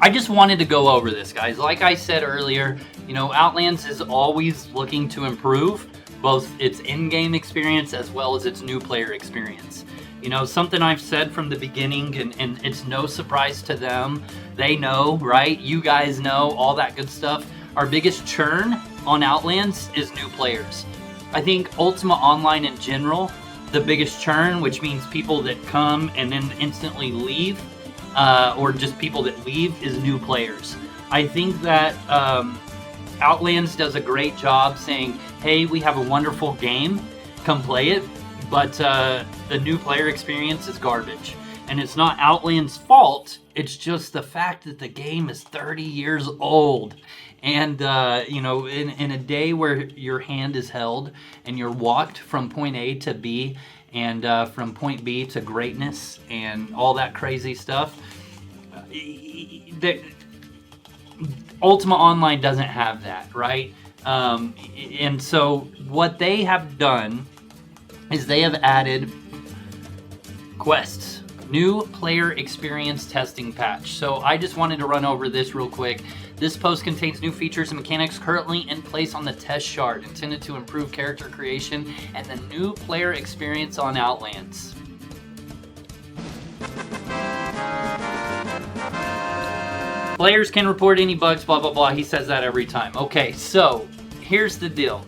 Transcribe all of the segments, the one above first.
I just wanted to go over this, guys. Like I said earlier, you know, Outlands is always looking to improve both its in-game experience as well as its new player experience. You know, something I've said from the beginning, and it's no surprise to them. They know, right? You guys know, all that good stuff. Our biggest churn on Outlands is new players. I think Ultima Online in general, the biggest churn, which means people that come and then instantly leave, or just people that leave, is new players. I think that Outlands does a great job saying, hey, we have a wonderful game, come play it, but the new player experience is garbage. And it's not Outlands' fault, it's just the fact that the game is 30 years old. And, you know, in a day where your hand is held and you're walked from point A to B and from point B to greatness and all that crazy stuff, Ultima Online doesn't have that, right? And so what they have done is they have added quests, new player experience testing patch. So I just wanted to run over this real quick. This post contains new features and mechanics currently in place on the test shard, intended to improve character creation and the new player experience on Outlands. Players can report any bugs, blah, blah, blah. He says that every time. Okay, so here's the deal.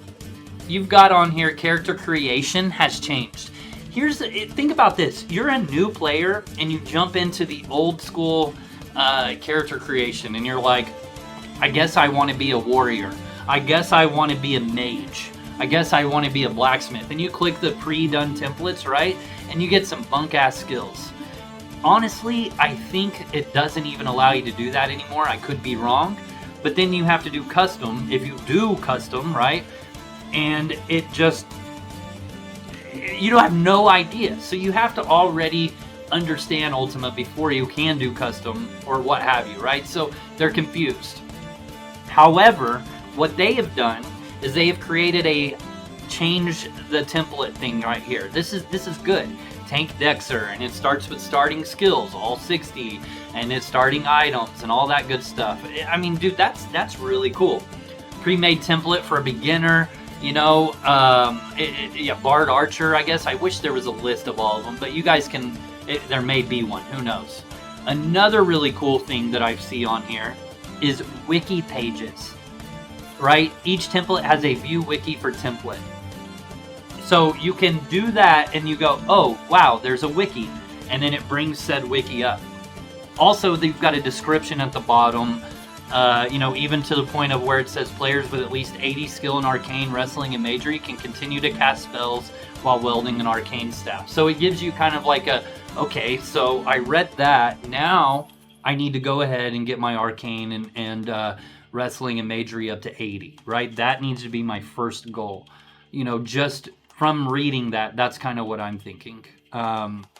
You've got on here character creation has changed. Think about this. You're a new player and you jump into the old school character creation and you're like, I guess I want to be a warrior. I guess I want to be a mage. I guess I want to be a blacksmith. And you click the pre-done templates, right? And you get some bunk-ass skills. Honestly, I think it doesn't even allow you to do that anymore. I could be wrong. But then you have to do custom. If you do custom, right? And it just... you don't have no idea. So you have to already understand Ultima before you can do custom or what have you, right? So they're confused. However, what they have done is they have created a change the template thing right here. This is good. Tank Dexter, and it starts with starting skills, all 60, and it's starting items and all that good stuff. I mean, dude, that's really cool. Pre-made template for a beginner. You know, yeah, Bard Archer, I guess. I wish there was a list of all of them, but you guys can, there may be one, who knows. Another really cool thing that I see on here is wiki pages, right? Each template has a view wiki for template. So you can do that and you go, oh, wow, there's a wiki. And then it brings said wiki up. Also, they've got a description at the bottom. You know, even to the point of where it says players with at least 80 skill in arcane, wrestling, and magery can continue to cast spells while wielding an arcane staff. So it gives you kind of like a, okay, so I read that. Now I need to go ahead and get my arcane and wrestling and magery up to 80, right? That needs to be my first goal. You know, just from reading that, that's kind of what I'm thinking.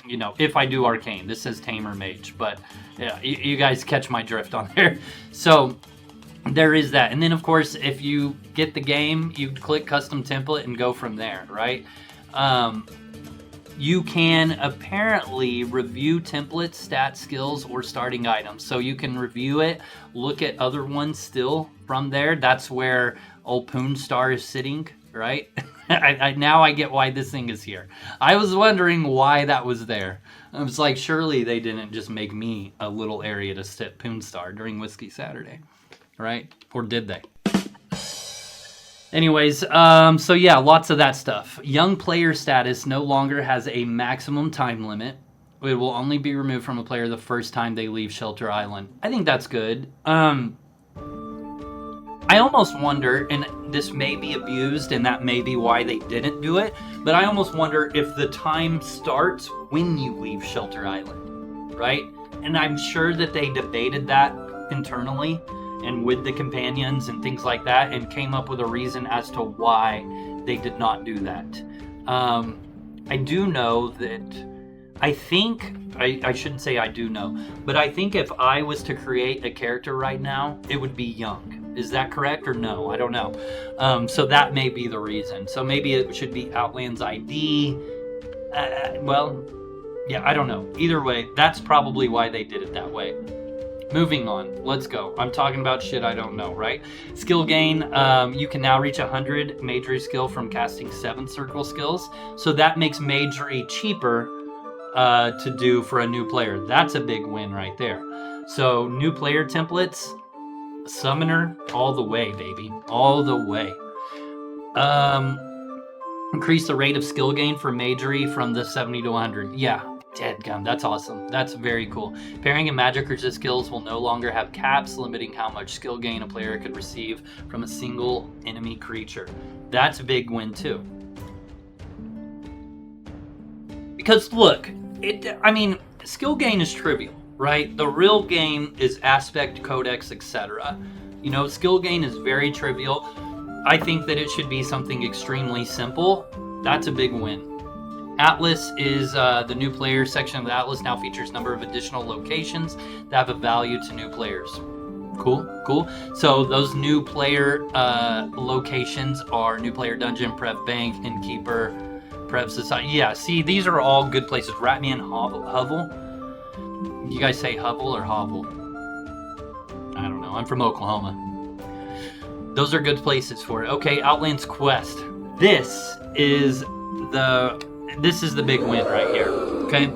You know, if I do arcane, this says tamer mage, but yeah, you guys catch my drift on there. So there is that. And then of course, if you get the game, you click custom template and go from there, right? You can apparently review templates, stat skills, or starting items. So you can review it, look at other ones still from there. That's where old Poonstar is sitting, right? Now I get why this thing is here. I was wondering why that was there. I was like, surely they didn't just make me a little area to sit Poonstar during Whiskey Saturday, right? Or did they? Anyways, so yeah, lots of that stuff. Young player status no longer has a maximum time limit. It will only be removed from a player the first time they leave Shelter Island. I think that's good. I almost wonder, and this may be abused, and that may be why they didn't do it, but I almost wonder if the time starts when you leave Shelter Island, right? And I'm sure that they debated that internally and with the companions and things like that, and came up with a reason as to why they did not do that. I do know that, I think, I shouldn't say I do know, but I think if I was to create a character right now, it would be young. Is that correct or no? I don't know. So that may be the reason. So maybe it should be Outlands ID. Well, yeah, I don't know. Either way, that's probably why they did it that way. Moving on, let's go. I'm talking about shit I don't know, right? Skill gain, you can now reach 100 magery skill from casting 7 circle skills. So that makes magery cheaper to do for a new player. That's a big win right there. So new player templates, summoner, all the way, baby. All the way. Increase the rate of skill gain for magery from the 70 to 100. Yeah. Deadgum, that's awesome. That's very cool. Pairing and magic resist skills will no longer have caps, limiting how much skill gain a player could receive from a single enemy creature. That's a big win too. Because look, skill gain is trivial, right? The real game is aspect, codex, etc. You know, skill gain is very trivial. I think that it should be something extremely simple. That's a big win. Atlas is the new players section of the Atlas now features a number of additional locations that have a value to new players. Cool. So those new player locations are new player dungeon, Prev Bank, Innkeeper, Prev Society. Yeah, see, these are all good places. Ratman Hovel. You guys say Hovel or Hovel? I don't know. I'm from Oklahoma. Those are good places for it. Okay, Outlands Quest. This is the big win right here, okay?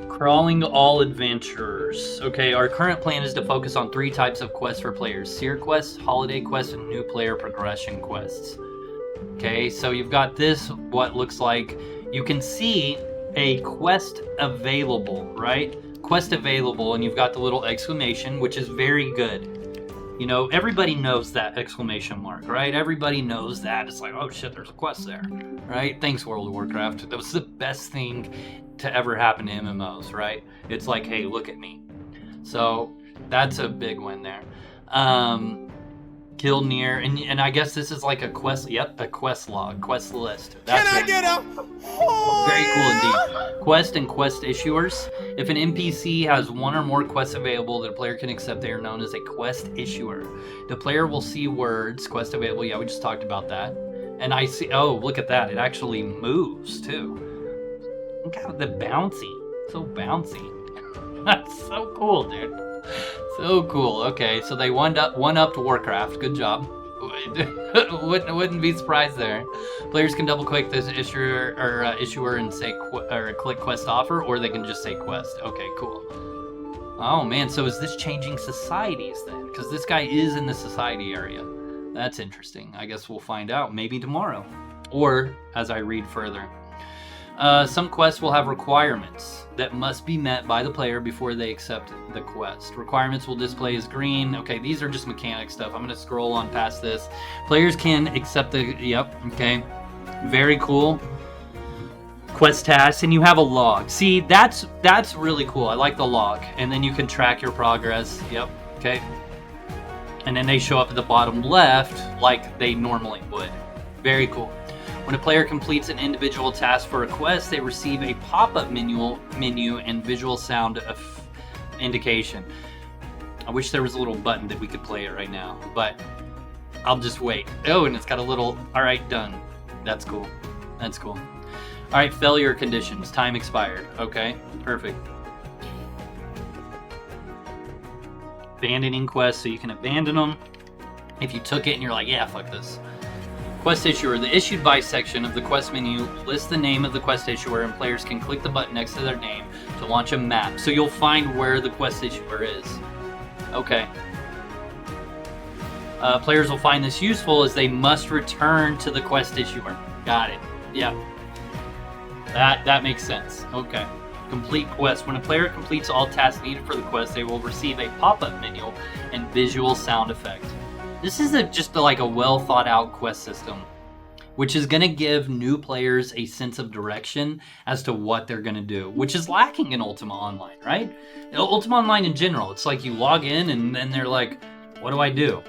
Crawling all adventurers. Okay, our current plan is to focus on 3 types of quests for players. Seer quests, holiday quests, and new player progression quests. Okay, so you've got this, what looks like, you can see a quest available, right? Quest available, and you've got the little exclamation, which is very good. You know, everybody knows that exclamation mark, right? Everybody knows that. It's like, oh shit, there's a quest there, right? Thanks, World of Warcraft. That was the best thing to ever happen to MMOs, right? It's like, hey, look at me. So that's a big win there. Kill near, and I guess this is like a quest. Yep, a quest log, quest list. That's Can I get a? Very cool indeed. Quest and quest issuers. If an NPC has 1 or more quests available that a player can accept, they are known as a quest issuer. The player will see words, quest available. Yeah, we just talked about that. And I see. Oh, look at that! It actually moves too. Look how the bouncy, so bouncy. That's so cool, dude. So cool. Okay, so they one-upped Warcraft. Good job. Wouldn't be surprised there. Players can double-click this issuer and say click quest offer, or they can just say quest. Okay, cool. Oh man, so is this changing societies then? Because this guy is in the society area. That's interesting. I guess we'll find out maybe tomorrow, or as I read further. Some quests will have requirements that must be met by the player before they accept the quest. Requirements will display as green. Okay, these are just mechanic stuff. I'm going to scroll on past this. Players can accept the... Yep, okay. Very cool. Quest tasks, and you have a log. See, that's really cool. I like the log. And then you can track your progress. Yep, okay. And then they show up at the bottom left like they normally would. Very cool. When a player completes an individual task for a quest, they receive a pop-up menu and visual sound indication. I wish there was a little button that we could play it right now, but I'll just wait. Oh, and it's got a little, all right, done. That's cool. That's cool. All right, failure conditions. Time expired. Okay, perfect. Abandoning quests, so you can abandon them if you took it and you're like, yeah, fuck this. Quest issuer. The issued by section of the quest menu lists the name of the quest issuer, and players can click the button next to their name to launch a map. So you'll find where the quest issuer is. Okay. Players will find this useful as they must return to the quest issuer. Got it. Yeah. That makes sense. Okay. Complete quest. When a player completes all tasks needed for the quest, they will receive a pop-up menu and visual sound effect. This is just like a well thought out quest system, which is going to give new players a sense of direction as to what they're going to do, which is lacking in Ultima Online, right? Ultima Online in general, it's like you log in and then they're like, what do I do?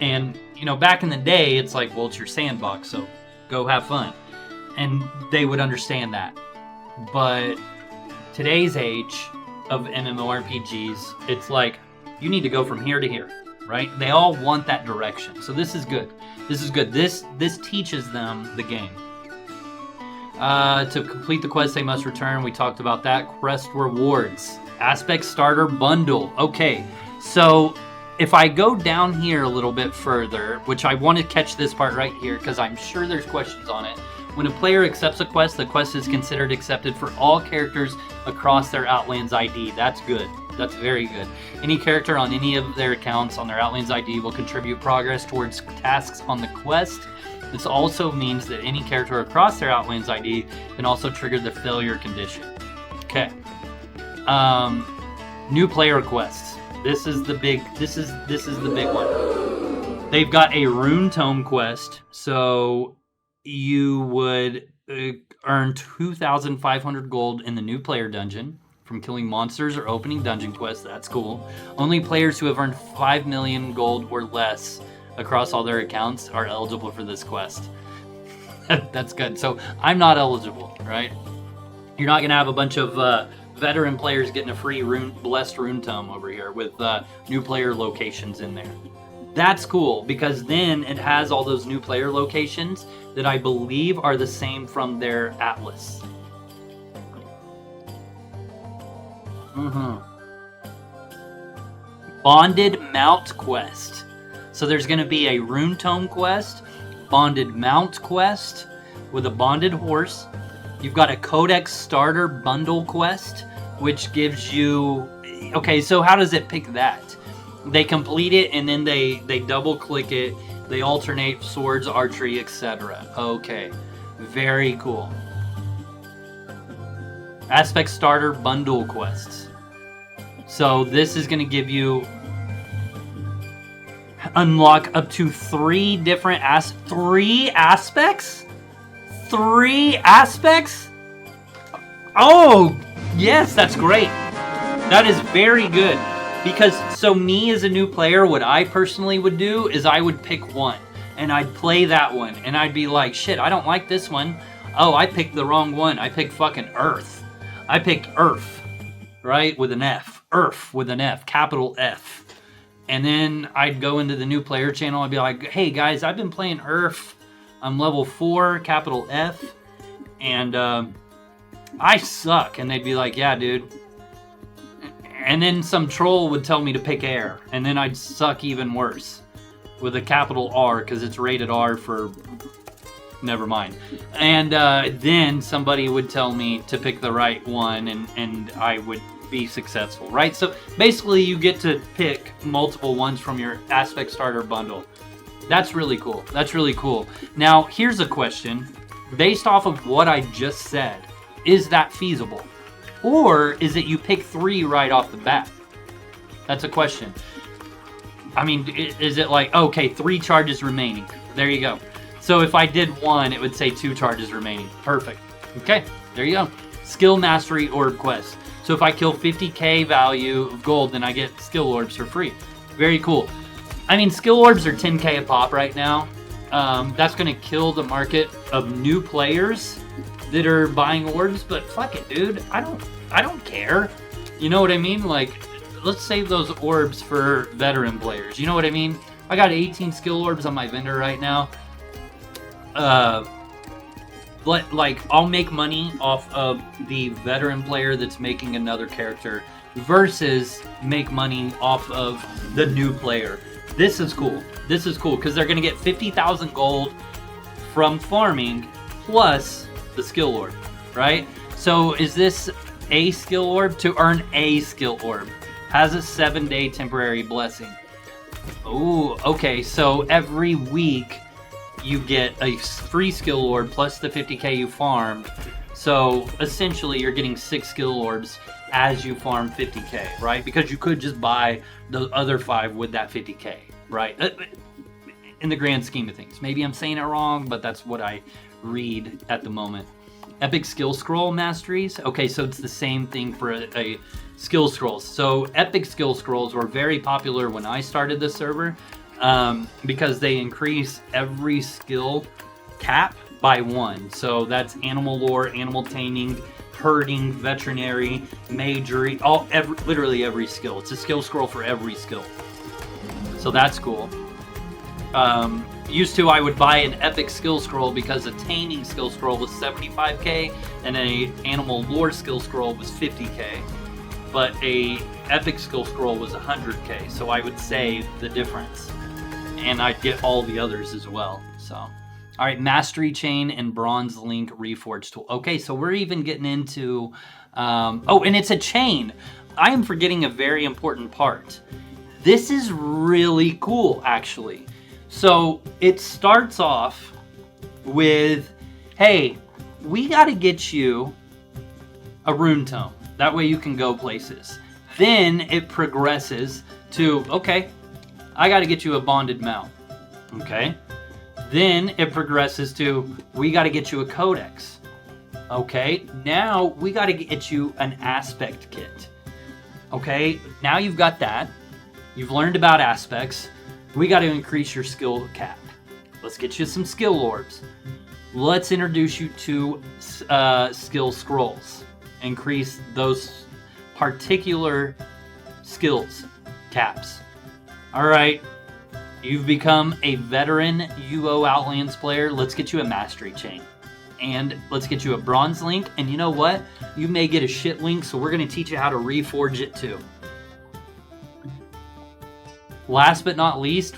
And, you know, back in the day, it's like, well, it's your sandbox, so go have fun. And they would understand that. But today's age of MMORPGs, it's like, you need to go from here to here. Right? They all want that direction. So this is good. This is good. This teaches them the game. To complete the quest, they must return. We talked about that. Quest rewards. Aspect starter bundle. Okay, so if I go down here a little bit further, which I want to catch this part right here because I'm sure there's questions on it. When a player accepts a quest, the quest is considered accepted for all characters across their Outlands ID. That's good. That's very good. Any character on any of their accounts on their Outlands ID will contribute progress towards tasks on the quest. This also means that any character across their Outlands ID can also trigger the failure condition. Okay. New player quests. This is the big one. They've got a Rune Tome quest, so you would earn 2,500 gold in the new player dungeon from killing monsters or opening dungeon quests. That's cool. Only players who have earned 5 million gold or less across all their accounts are eligible for this quest. That's good. So I'm not eligible, right? You're not going to have a bunch of veteran players getting a free blessed Rune Tome over here with new player locations in there. That's cool, because then it has all those new player locations that I believe are the same from their Atlas. Bonded Mount quest. So there's going to be a Rune Tome quest, Bonded Mount quest with a bonded horse. You've got a Codex Starter Bundle quest, which gives you... Okay, so how does it pick that? They complete it and then they double click it. They alternate swords, archery, etc. Okay, very cool. Aspect Starter Bundle quests. So this is going to give you unlock up to 3 different three aspects. Oh yes, that's great. That is very good. Because, so me as a new player, what I personally would do is I would pick one. And I'd play that one. And I'd be like, shit, I don't like this one. Oh, I picked the wrong one. I picked fucking Earth. I picked Earth. Right? With an F. Earth with an F. Capital F. And then I'd go into the new player channel. I'd be like, hey guys, I've been playing Earth. I'm level 4, capital F. And I suck. And they'd be like, yeah, dude. And then some troll would tell me to pick air, and then I'd suck even worse with a capital R because it's rated R for... Never mind. And then somebody would tell me to pick the right one, and I would be successful, right? So basically you get to pick multiple ones from your Aspect Starter Bundle. That's really cool. That's really cool. Now, here's a question. Based off of what I just said, is that feasible? Or is it you pick 3 right off the bat? That's a question. I mean, is it like, okay, 3 charges remaining. There you go. So if I did 1, it would say 2 charges remaining. Perfect. Okay, there you go. Skill Mastery Orb Quest. So if I kill 50k value of gold, then I get skill orbs for free. Very cool. I mean, skill orbs are 10k a pop right now. That's going to kill the market of new players that are buying orbs, but fuck it, dude. I don't care. You know what I mean? Like, let's save those orbs for veteran players. You know what I mean? I got 18 skill orbs on my vendor right now. But like, I'll make money off of the veteran player that's making another character versus make money off of the new player. This is cool. This is cool because they're gonna get 50,000 gold from farming plus the skill orb, right? So is this a skill orb? To earn a skill orb has a 7-day temporary blessing. Oh, okay. So every week you get a free skill orb plus the 50k you farmed. So essentially you're getting 6 skill orbs as you farm 50k, right? Because you could just buy the other 5 with that 50k, right? In the grand scheme of things. Maybe I'm saying it wrong, but that's what I read at the moment. Epic Skill Scroll Masteries. Okay, so it's the same thing for a skill scrolls. So Epic Skill Scrolls were very popular when I started the server because they increase every skill cap by 1. So that's animal lore, animal taming, herding, veterinary, magery, literally every skill. It's a skill scroll for every skill. So that's cool. Used to, I would buy an epic skill scroll because a taming skill scroll was 75k and a animal lore skill scroll was 50k, but a epic skill scroll was 100k, so I would save the difference and I'd get all the others as well. So all right, mastery chain and bronze link reforged tool. Okay, so we're even getting into oh, and it's a chain. I am forgetting a very important part. This is really cool, actually. So it starts off with, hey, we got to get you a rune tome. That way you can go places. Then it progresses to, okay, I got to get you a bonded mount. Okay. Then it progresses to, we got to get you a codex. Okay. Now we got to get you an aspect kit. Okay. Now you've got that. You've learned about aspects. We got to increase your skill cap. Let's get you some skill orbs. Let's introduce you to skill scrolls. Increase those particular skills caps. All right, you've become a veteran UO Outlands player. Let's get you a mastery chain. And let's get you a bronze link. And you know what? You may get a shit link, so we're going to teach you how to reforge it too. Last but not least,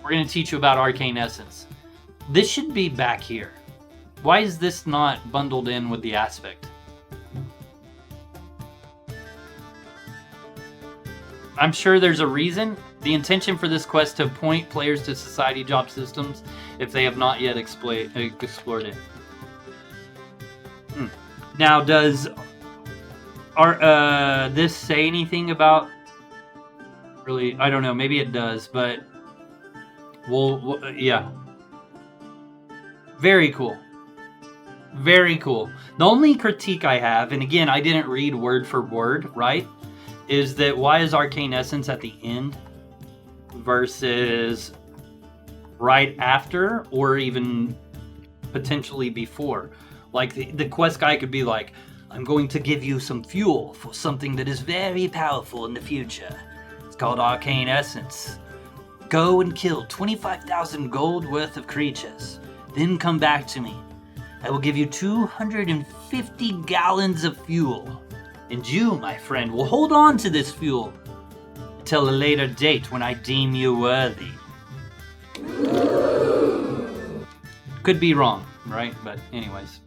we're going to teach you about Arcane Essence. This should be back here. Why is this not bundled in with the aspect? I'm sure there's a reason. The intention for this quest to point players to society job systems if they have not yet explored it. Now, does this say anything about, really, I don't know, maybe it does, but yeah. Very cool. Very cool. The only critique I have, and again, I didn't read word for word, right, is that why is Arcane Essence at the end versus right after or even potentially before? Like, the quest guy could be like, I'm going to give you some fuel for something that is very powerful in the future. It's called Arcane Essence. Go and kill 25,000 gold worth of creatures. Then come back to me. I will give you 250 gallons of fuel. And you, my friend, will hold on to this fuel until a later date when I deem you worthy. Could be wrong, right? But anyways.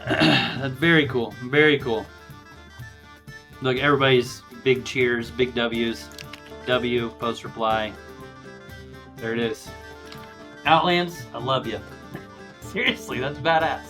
That's very cool. Very cool. Look, everybody's big cheers, big W's. W, post reply. There it is. Outlands, I love you. Seriously, that's badass.